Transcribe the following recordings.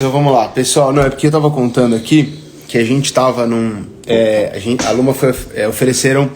Então vamos lá, pessoal. Não, é porque eu tava contando aqui que a gente tava num. A Luma ofereceram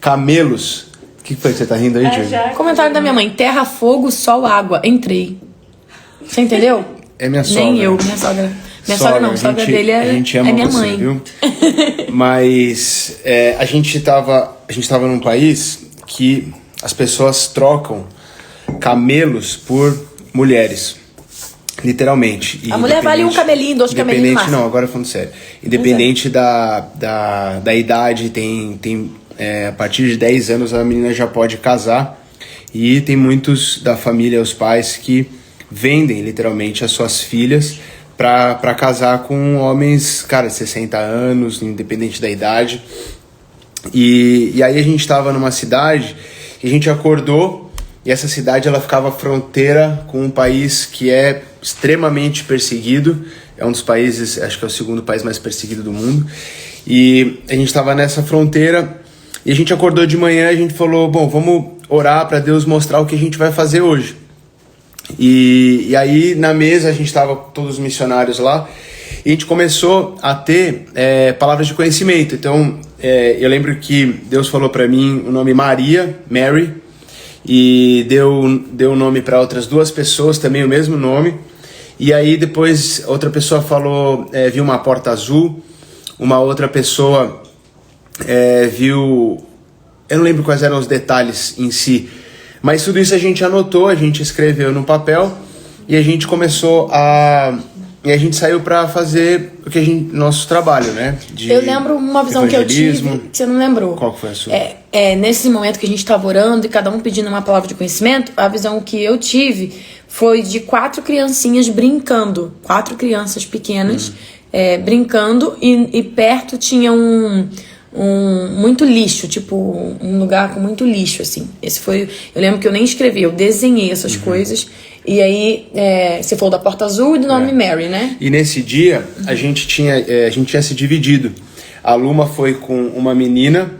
camelos. O que foi que você tá rindo aí, Júlio? Comentário da minha mãe: terra, fogo, sol, água. Entrei. Você entendeu? É minha sogra. Nem eu, minha sogra. Minha sogra não, a sogra dele a gente ama minha você, mãe. Viu? Mas a gente tava num país que as pessoas trocam camelos por mulheres. Literalmente. A mulher vale um camelinho, dois camelinhos mais. Não, agora falando sério. Independente da idade, a partir de 10 anos a menina já pode casar. E tem muitos da família, os pais, que vendem literalmente as suas filhas pra casar com homens, cara, de 60 anos, independente da idade. E aí a gente tava numa cidade e a gente acordou, e essa cidade ela ficava fronteira com um país que é extremamente perseguido. É um dos países, acho que é o segundo país mais perseguido do mundo. E a gente estava nessa fronteira e a gente acordou de manhã e a gente falou, bom, vamos orar para Deus mostrar o que a gente vai fazer hoje. E aí na mesa a gente estava todos os missionários lá e a gente começou a ter palavras de conhecimento. Então eu lembro que Deus falou para mim o nome Mary, e deu o nome para outras duas pessoas, também o mesmo nome. E aí depois outra pessoa falou, viu uma porta azul, uma outra pessoa viu, eu não lembro quais eram os detalhes em si, mas tudo isso a gente anotou, a gente escreveu no papel e a gente começou e a gente saiu para fazer nosso trabalho, né? Eu lembro uma visão que eu tive, que você não lembrou. Qual foi a sua? Nesse momento que a gente estava orando e cada um pedindo uma palavra de conhecimento, a visão que eu tive foi de 4 criancinhas brincando. 4 crianças pequenas brincando e perto tinha muito lixo, tipo um lugar com muito lixo, assim. Eu lembro que eu nem escrevi, eu desenhei essas coisas. E aí, você falou da porta azul e do nome Mary, né? E nesse dia, a gente tinha se dividido. A Luma foi com uma menina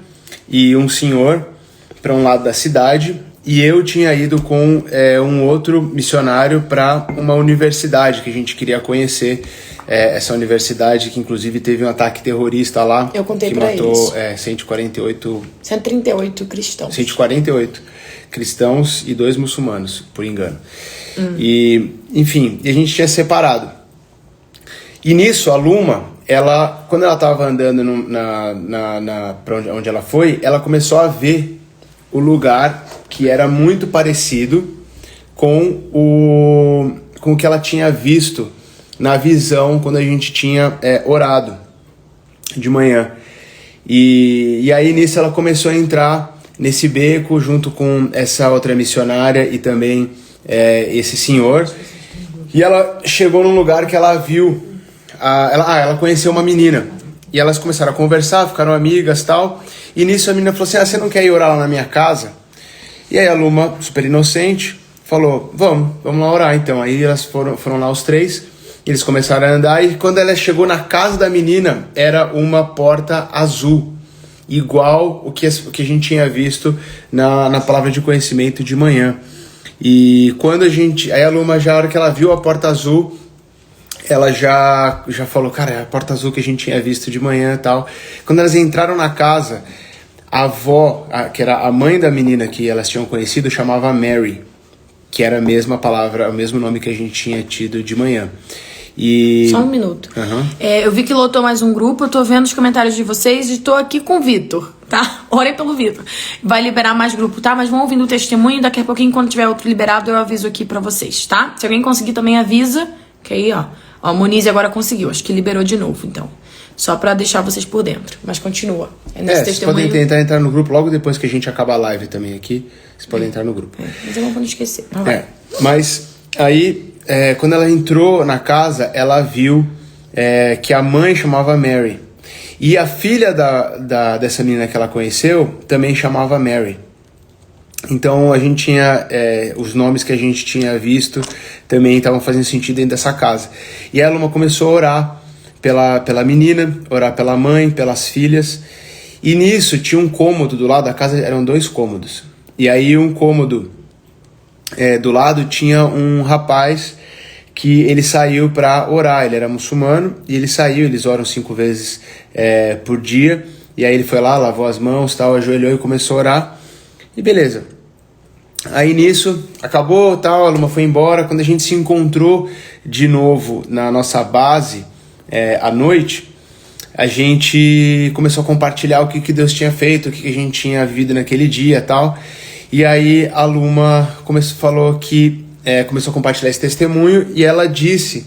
e um senhor para um lado da cidade, e eu tinha ido com um outro missionário para uma universidade que a gente queria conhecer. Essa universidade que inclusive teve um ataque terrorista lá. Eu contei que pra matou eles. 138 cristãos. 148 cristãos e 2 muçulmanos, por engano. E, enfim, a gente tinha separado. E nisso, a Luma, quando ela estava andando pra onde ela foi, ela começou a ver o lugar que era muito parecido com o que ela tinha visto na visão quando a gente tinha orado de manhã. E aí nisso ela começou a entrar nesse beco junto com essa outra missionária e também esse senhor. E ela chegou num lugar que ela viu, ela conheceu uma menina. E elas começaram a conversar, ficaram amigas e tal. E nisso a menina falou assim, você não quer ir orar lá na minha casa? E aí a Luma, super inocente, falou, vamos lá orar então. Aí elas foram lá os 3. Eles começaram a andar e quando ela chegou na casa da menina, era uma porta azul, igual o que a gente tinha visto na palavra de conhecimento de manhã. E quando aí a Luma, já a hora que ela viu a porta azul, ela já falou, cara, é a porta azul que a gente tinha visto de manhã e tal. Quando elas entraram na casa, a avó, que era a mãe da menina que elas tinham conhecido, chamava Mary, que era a mesma palavra, o mesmo nome que a gente tinha tido de manhã. Só um minuto. Eu vi que lotou mais um grupo, eu tô vendo os comentários de vocês e tô aqui com o Vitor, tá? Orem pelo Vitor. Vai liberar mais grupo, tá? Mas vão ouvindo o testemunho, daqui a pouquinho, quando tiver outro liberado, eu aviso aqui pra vocês, tá? Se alguém conseguir também avisa, que aí, ó, a Monize agora conseguiu, acho que liberou de novo, então. Só pra deixar vocês por dentro, mas continua. Vocês podem tentar entrar no grupo logo depois que a gente acabar a live também aqui, vocês podem entrar no grupo. Mas eu não vou esquecer. Mas aí, quando ela entrou na casa, ela viu que a mãe chamava Mary. E a filha dessa menina que ela conheceu também chamava Mary. Então a gente tinha os nomes que a gente tinha visto também estavam fazendo sentido dentro dessa casa. E a Luma começou a orar pela menina, orar pela mãe, pelas filhas. E nisso tinha um cômodo do lado da casa, eram 2 cômodos. E aí um cômodo do lado tinha um rapaz que ele saiu para orar. Ele era muçulmano e ele saiu, eles oram 5 vezes por dia. E aí ele foi lá, lavou as mãos, tal, ajoelhou e começou a orar. E beleza. Aí nisso, acabou, tal, a Luma foi embora. Quando a gente se encontrou de novo na nossa base à noite, a gente começou a compartilhar o que Deus tinha feito, o que a gente tinha vivido naquele dia, tal. E aí a Luma começou a compartilhar esse testemunho e ela disse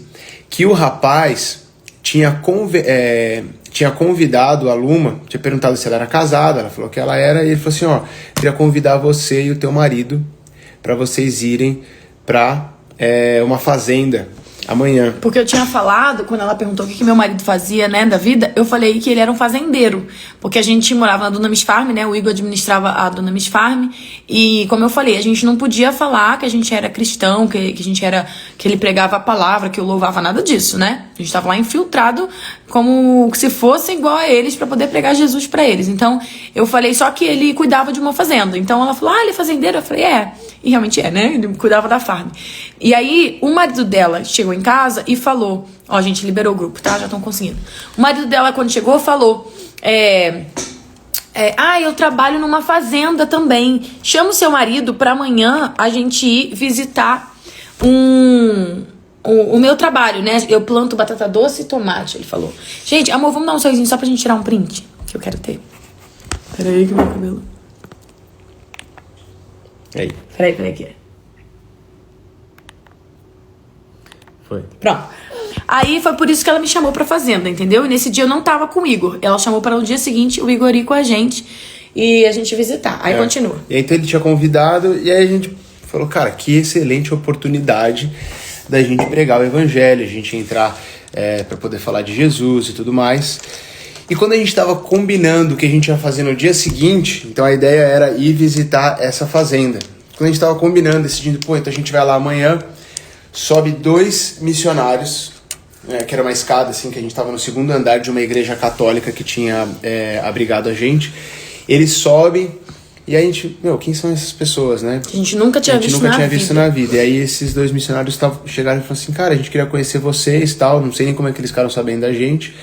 que o rapaz tinha convidado a Luma, tinha perguntado se ela era casada, ela falou que ela era, e ele falou assim, ó, queria convidar você e o teu marido para vocês irem para uma fazenda amanhã. Porque eu tinha falado, quando ela perguntou o que meu marido fazia, né, da vida, eu falei que ele era um fazendeiro. Porque a gente morava na Dunamis Farm, né, o Igor administrava a Dunamis Farm. E, como eu falei, a gente não podia falar que a gente era cristão, que ele pregava a palavra, que eu louvava, nada disso, né? A gente tava lá infiltrado como se fosse igual a eles para poder pregar Jesus para eles. Então, eu falei só que ele cuidava de uma fazenda. Então, ela falou, ele é fazendeiro? Eu falei, E realmente né? Ele cuidava da farm. E aí, o marido dela chegou em casa e falou... Ó, a gente liberou o grupo, tá? Já estão conseguindo. O marido dela, quando chegou, falou... eu trabalho numa fazenda também. Chama o seu marido pra amanhã a gente ir visitar o meu trabalho, né? Eu planto batata doce e tomate, ele falou. Gente, amor, vamos dar um sorrisinho só pra gente tirar um print que eu quero ter. Peraí que meu cabelo... Aí. Peraí aqui. Foi. Pronto. Aí foi por isso que ela me chamou pra fazenda, entendeu? E nesse dia eu não tava com o Igor. Ela chamou para no dia seguinte o Igor ir com a gente e a gente visitar. Aí continua. E aí então ele tinha convidado e aí a gente falou, cara, que excelente oportunidade da gente pregar o evangelho, a gente entrar pra poder falar de Jesus e tudo mais. E quando a gente estava combinando o que a gente ia fazer no dia seguinte, então a ideia era ir visitar essa fazenda. Quando a gente estava combinando, decidindo, então a gente vai lá amanhã, sobe 2 missionários, que era uma escada assim, que a gente estava no 2º andar de uma igreja católica que tinha abrigado a gente. Eles sobem e aí a gente, quem são essas pessoas, né? A gente nunca tinha visto na vida. E aí esses 2 missionários chegaram e falaram assim, cara, a gente queria conhecer vocês, tal, não sei nem como é que eles ficaram sabendo da gente.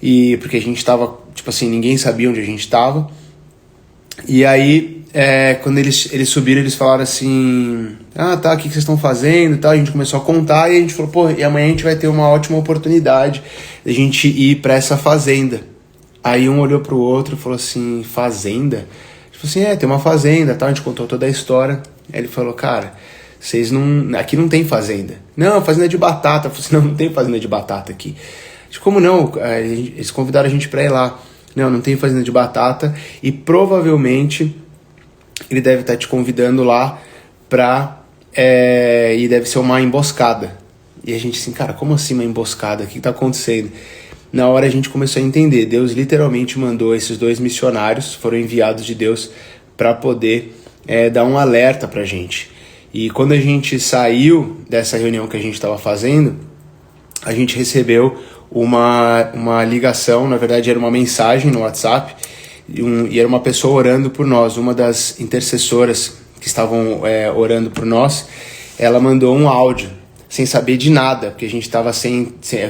E porque a gente tava, tipo assim, ninguém sabia onde a gente tava. E aí, quando eles subiram, eles falaram assim, tá, o que vocês estão fazendo e tal. A gente começou a contar e a gente falou, e amanhã a gente vai ter uma ótima oportunidade de a gente ir pra essa fazenda. Aí um olhou pro outro e falou assim, fazenda? Ele falou assim, tem uma fazenda, tal. A gente contou toda a história. Aí ele falou, cara, vocês não... Aqui não tem fazenda. Não, fazenda de batata. Eu falei assim, não tem fazenda de batata aqui. Como não? Eles convidaram a gente pra ir lá. Não tem fazenda de batata. E provavelmente ele deve estar te convidando lá e deve ser uma emboscada. E a gente assim, cara, como assim uma emboscada? O que tá acontecendo? Na hora a gente começou a entender. Deus literalmente mandou esses 2 missionários, foram enviados de Deus para poder dar um alerta pra gente. E quando a gente saiu dessa reunião que a gente estava fazendo, a gente recebeu uma ligação, na verdade era uma mensagem no WhatsApp, e era uma pessoa orando por nós, uma das intercessoras que estavam orando por nós. Ela mandou um áudio, sem saber de nada, porque a gente estava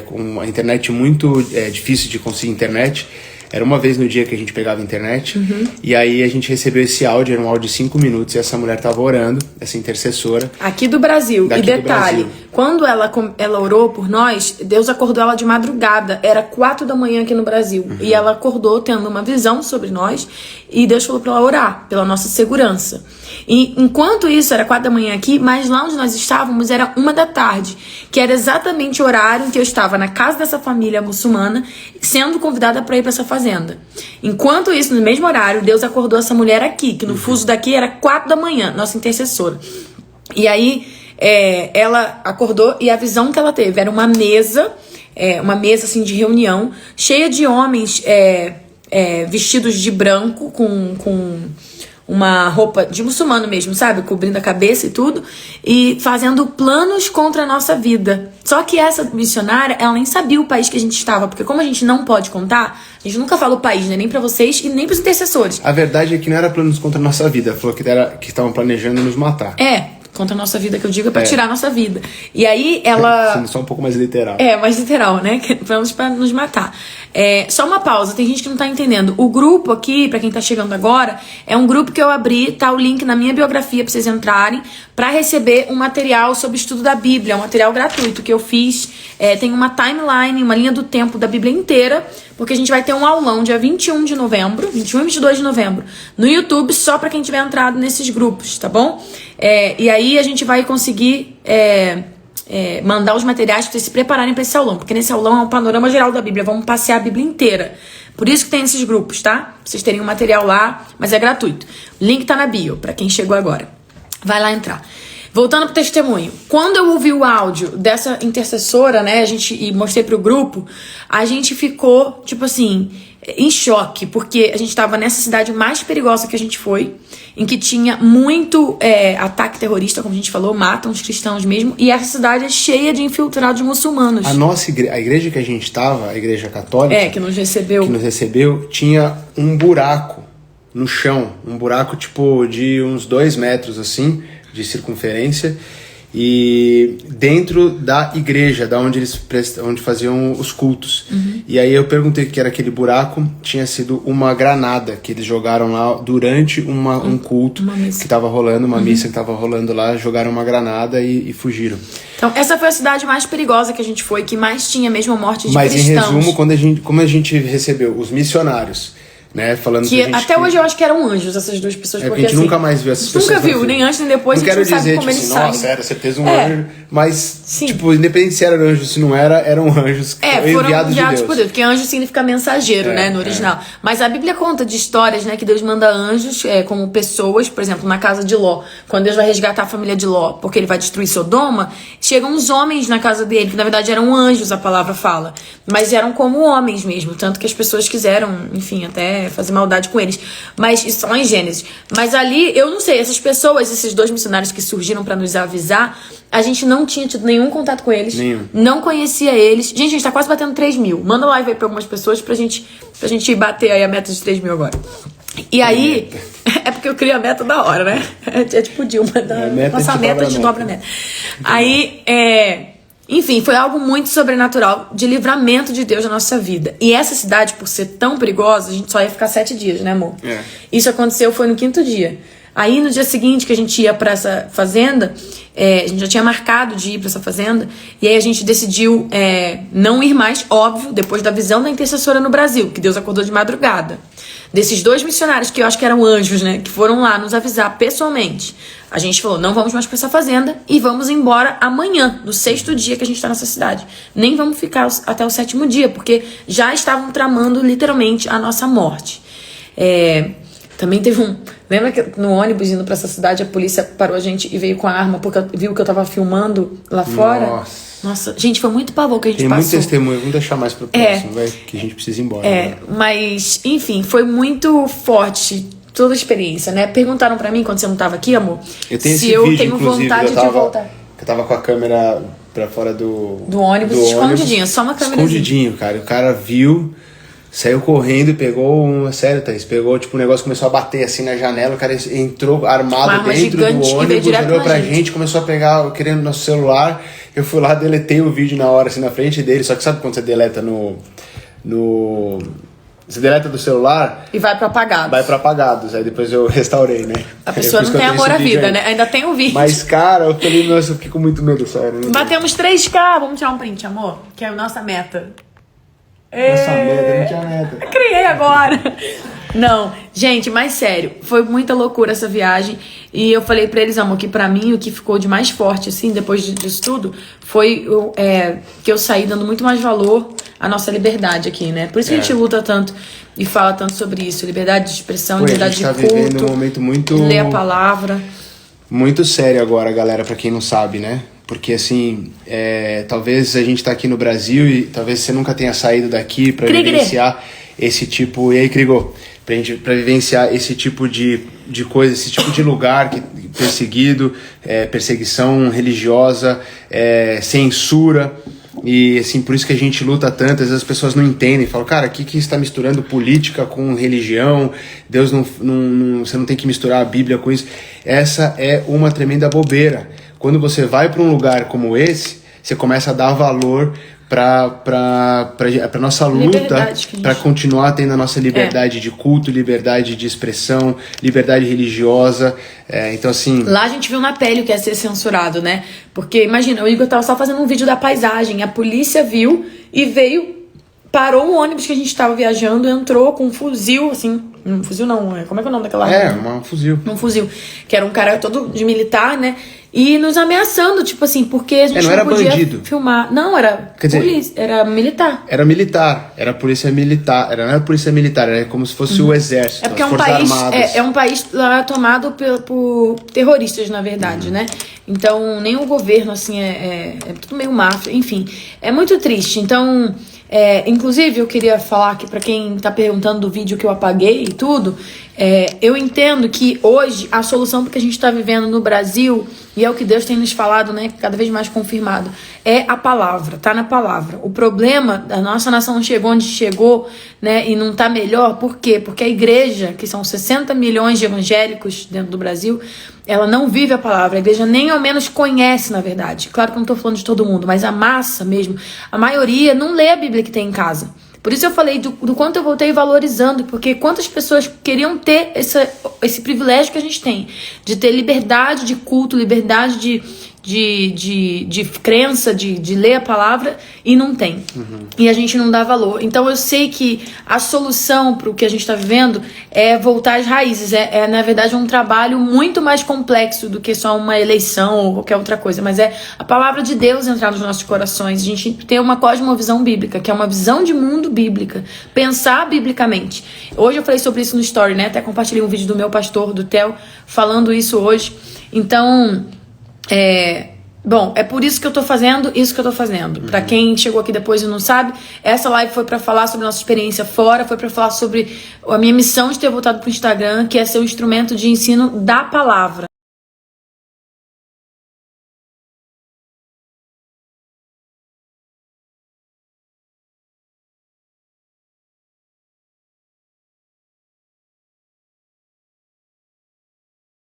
com a internet muito difícil de conseguir internet. Era uma vez no dia que a gente pegava internet. E aí a gente recebeu esse áudio, era um áudio de 5 minutos, e essa mulher estava orando, essa intercessora. Aqui do Brasil. E detalhe, quando ela orou por nós, Deus acordou ela de madrugada. Era 4 da manhã aqui no Brasil. E ela acordou tendo uma visão sobre nós. E Deus falou para ela orar pela nossa segurança. E enquanto isso, era 4 da manhã aqui, mas lá onde nós estávamos era 1 da tarde. Que era exatamente o horário em que eu estava na casa dessa família muçulmana, sendo convidada para ir para essa fazenda. Enquanto isso, no mesmo horário, Deus acordou essa mulher aqui, que no fuso daqui era 4 da manhã, nossa intercessora. E aí, ela acordou e a visão que ela teve era uma mesa assim de reunião, cheia de homens vestidos de branco, com uma roupa de muçulmano mesmo, sabe? Cobrindo a cabeça e tudo. E fazendo planos contra a nossa vida. Só que essa missionária, ela nem sabia o país que a gente estava. Porque como a gente não pode contar, a gente nunca fala o país, né? Nem pra vocês e nem pros intercessores. A verdade é que não era planos contra a nossa vida. Ela falou que estavam planejando nos matar. Contra a nossa vida, que eu digo, é pra tirar a nossa vida. E aí ela... Sendo só um pouco mais literal. Mais literal, né? Pra nos matar. Só uma pausa, tem gente que não tá entendendo. O grupo aqui, pra quem tá chegando agora, é um grupo que eu abri, tá o link na minha biografia pra vocês entrarem, pra receber um material sobre estudo da Bíblia, um material gratuito que eu fiz. Tem uma timeline, uma linha do tempo da Bíblia inteira, porque a gente vai ter um aulão dia 21 de novembro, 21 e 22 de novembro, no YouTube, só pra quem tiver entrado nesses grupos, tá bom? E aí a gente vai conseguir mandar os materiais pra vocês se prepararem pra esse aulão, porque nesse aulão é um panorama geral da Bíblia, vamos passear a Bíblia inteira. Por isso que tem esses grupos, tá? Pra vocês terem um material lá, mas é gratuito. O link tá na bio, pra quem chegou agora. Vai lá entrar. Voltando pro testemunho. Quando eu ouvi o áudio dessa intercessora, né, e mostrei pro grupo, a gente ficou, tipo assim, em choque, porque a gente tava nessa cidade mais perigosa que a gente foi, em que tinha muito ataque terrorista, como a gente falou, matam os cristãos mesmo, e essa cidade é cheia de infiltrados muçulmanos. A igreja que a gente tava, a igreja católica, que nos recebeu, tinha um buraco no chão, um buraco tipo de uns 2 metros assim, de circunferência, e dentro da igreja, onde faziam os cultos. E aí eu perguntei o que era aquele buraco, tinha sido uma granada que eles jogaram lá durante um culto que estava rolando, uma missa que estava rolando lá, jogaram uma granada e fugiram. Então essa foi a cidade mais perigosa que a gente foi, que mais tinha mesmo morte de Mas cristãos. em resumo, como a gente recebeu os missionários, né, falando que até hoje eu acho que eram anjos essas duas pessoas, porque a gente nunca mais viu essas pessoas. Nunca viu, nem antes nem depois. Não quero dizer, tipo assim, nossa, era certeza um anjo, mas, tipo, independente se era anjo ou se não era, eram anjos foram enviados de Deus. Por Deus, porque anjo significa mensageiro, né, no original. Mas a Bíblia conta de histórias, né, que Deus manda anjos como pessoas, por exemplo, na casa de Ló, quando Deus vai resgatar a família de Ló, porque ele vai destruir Sodoma, chegam uns homens na casa dele, que na verdade eram anjos, a palavra fala, mas eram como homens mesmo, tanto que as pessoas quiseram, enfim, até fazer maldade com eles. Mas isso lá em Gênesis. Mas ali, eu não sei, essas pessoas, esses 2 missionários que surgiram pra nos avisar, a gente não tinha tido nenhum contato com eles. Não conhecia eles. Gente, a gente tá quase batendo 3 mil. Manda live aí pra algumas pessoas pra gente bater aí a meta de 3 mil agora. E aí, é porque eu crio a meta da hora, né? É tipo Dilma, nossa meta, a gente dobra a meta. Aí, enfim, foi algo muito sobrenatural, de livramento de Deus na nossa vida. E essa cidade, por ser tão perigosa, a gente só ia ficar 7 dias, né, amor? Isso aconteceu, foi no 5º dia. Aí, no dia seguinte que a gente ia pra essa fazenda, a gente já tinha marcado de ir pra essa fazenda, e aí a gente decidiu não ir mais, óbvio, depois da visão da intercessora no Brasil, que Deus acordou de madrugada. Desses 2 missionários, que eu acho que eram anjos, né, que foram lá nos avisar pessoalmente. A gente falou, não vamos mais pra essa fazenda e vamos embora amanhã, no 6º dia que a gente tá nessa cidade. Nem vamos ficar até o 7º dia, porque já estavam tramando literalmente a nossa morte. Também teve lembra que no ônibus indo pra essa cidade, a polícia parou a gente e veio com a arma porque viu que eu tava filmando lá fora? Nossa, gente, foi muito pavor que a gente passou. Tem muito testemunho, vamos deixar mais pro próximo, que a gente precisa ir embora. Mas, enfim, foi muito forte toda a experiência, né? Perguntaram pra mim, quando você não tava aqui, amor, se eu tenho vontade de voltar. Eu tava com a câmera pra fora do ônibus, escondidinho, só uma câmera. Escondidinho, cara. O cara viu, saiu correndo e pegou sério, Thaís, pegou, tipo, o negócio começou a bater assim na janela, o cara entrou armado dentro do ônibus, olhou pra gente, começou a pegar, querendo nosso celular. Eu fui lá, deletei o vídeo na hora, assim, na frente dele, só que sabe quando você deleta você deleta do celular... E vai pra apagados. Vai pra apagados, aí depois eu restaurei, né? A pessoa não tem amor à vida, né? Ainda tem o vídeo. Mas, cara, eu falei, nossa, eu fiquei com muito medo, sério. Né? Batemos 3K, vamos tirar um print, amor, que é a nossa meta. Nossa meta, não tinha meta. Criei agora. Não, gente, mas sério, foi muita loucura essa viagem. E eu falei pra eles, amor, que pra mim o que ficou de mais forte, assim, depois disso tudo, foi que eu saí dando muito mais valor à nossa liberdade aqui, né? Por isso que a gente luta tanto e fala tanto sobre isso. Liberdade de expressão, liberdade de culto. A gente tá vivendo um momento muito... ler a palavra. Muito sério agora, galera, pra quem não sabe, né? Porque, assim, talvez a gente tá aqui no Brasil e talvez você nunca tenha saído daqui pra vivenciar esse tipo... E aí, Krigor? Pra vivenciar esse tipo de coisa, esse tipo de lugar perseguido, perseguição religiosa, censura. E assim, por isso que a gente luta tanto, às vezes as pessoas não entendem, falam, cara, o que está misturando política com religião? Deus você não tem que misturar a Bíblia com isso. Essa é uma tremenda bobeira. Quando você vai para um lugar como esse, você começa a dar valor para nossa luta, para continuar tendo a nossa liberdade de culto, liberdade de expressão, liberdade religiosa. Então, assim... Lá a gente viu na pele o que é ser censurado, né? Porque, imagina, o Igor tava só fazendo um vídeo da paisagem, a polícia viu e veio, parou o ônibus que a gente tava viajando, entrou com um fuzil, assim... Um fuzil não, como é que é o nome daquela arma? Um fuzil. Um fuzil, que era um cara todo de militar, né? E nos ameaçando, tipo assim, porque a gente não podia bandido. filmar. Não, era polícia, era militar. Era militar, era polícia militar, não era polícia militar, era como se fosse o exército, é porque as Forças Armadas. É um país lá tomado por terroristas, na verdade, né? Então, nem o governo, assim, é tudo meio máfia, enfim. É muito triste, então... inclusive, eu queria falar aqui pra quem tá perguntando do vídeo que eu apaguei e tudo, eu entendo que hoje a solução pro que a gente tá vivendo no Brasil, e é o que Deus tem nos falado, né, cada vez mais confirmado, é a palavra, tá na palavra. O problema da nossa nação chegou onde chegou, né, e não tá melhor, por quê? Porque a igreja, que são 60 milhões de evangélicos dentro do Brasil, ela não vive a palavra, a igreja nem ao menos conhece, na verdade. Claro que eu não tô falando de todo mundo, mas a massa mesmo, a maioria não lê a Bíblia que tem em casa. Por isso eu falei do quanto eu voltei valorizando, porque quantas pessoas queriam ter esse privilégio que a gente tem, de ter liberdade de culto, liberdade de crença, de ler a palavra, e não tem. E a gente não dá valor. Então eu sei que a solução para o que a gente está vivendo é voltar às raízes. Na verdade, um trabalho muito mais complexo do que só uma eleição ou qualquer outra coisa. Mas é a palavra de Deus entrar nos nossos corações. A gente ter uma cosmovisão bíblica, que é uma visão de mundo bíblica. Pensar biblicamente. Hoje eu falei sobre isso no Story, né? Até compartilhei um vídeo do meu pastor, do Theo, falando isso hoje. Então... Bom, é por isso que eu tô fazendo isso que eu tô fazendo. Pra quem chegou aqui depois e não sabe, essa live foi pra falar sobre a nossa experiência fora, foi pra falar sobre a minha missão de ter voltado pro Instagram, que é ser um instrumento de ensino da palavra.